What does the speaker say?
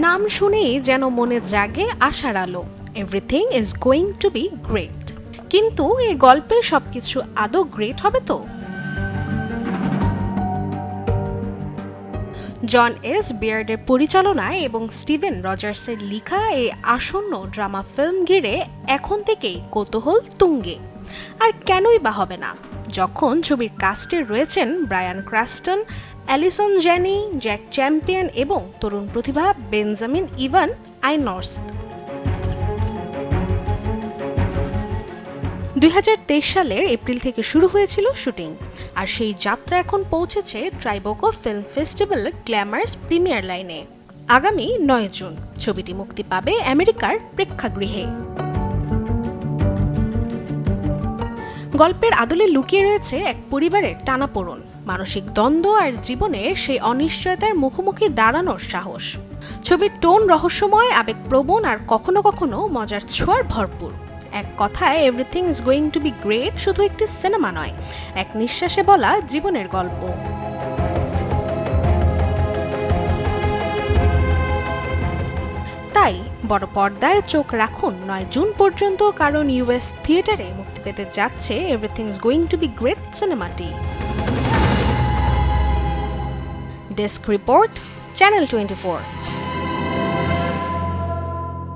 নাম শুনেই যেন মনে জাগে আশার আলো। Everything is going to be great. কিন্তু এই গল্পে সবকিছু আদৌ গ্রেট হবে তো? জন এস বিয়ার্ডের পরিচালনায় এবং স্টিভেন রজার্সের লেখা এই আসন্ন ড্রামা ফিল্ম ঘিরে এখন থেকেই কৌতূহল তুঙ্গে। আর কেনই বা হবে না, যখন ছবির কাস্টে রয়েছেন ব্রায়ান ক্রাস্টন, অ্যালিসন জ্যানি, জ্যাক চ্যাম্পিয়ন এবং তরুণ প্রতিভা বেঞ্জামিন ইভান আইনর্স্ট। 2023 সালের এপ্রিল থেকে শুরু হয়েছিল শুটিং, আর সেই যাত্রা এখন পৌঁছেছে ট্রাইবেকো ফিল্ম ফেস্টিভ্যালের গ্ল্যামার্স প্রিমিয়ার লাইনে। আগামী 9 জুন ছবিটি মুক্তি পাবে আমেরিকার প্রেক্ষাগৃহে। গল্পের আদলে লুকিয়ে রয়েছে এক পরিবারের টানাপোড়েন, মানসিক দ্বন্দ্ব আর জীবনের সেই অনিশ্চয়তার মুখোমুখি দাঁড়ানোর সাহস। ছবির টোন রহস্যময়, আবেগপ্রবণ আর কখনো কখনো মজার ছোঁয়ার ভরপুর। এক কথায় everything is going to be great শুধু একটি সিনেমা নয়, এক নিঃশ্বাসে বলা জীবনের গল্প। তাই বড় পর্দায় চোখ রাখুন 9 জুন পর্যন্ত, কারণ ইউএস থিয়েটারে মুক্তি পেতে যাচ্ছে everything is going to be great সিনেমাটি। Desk report, channel 24।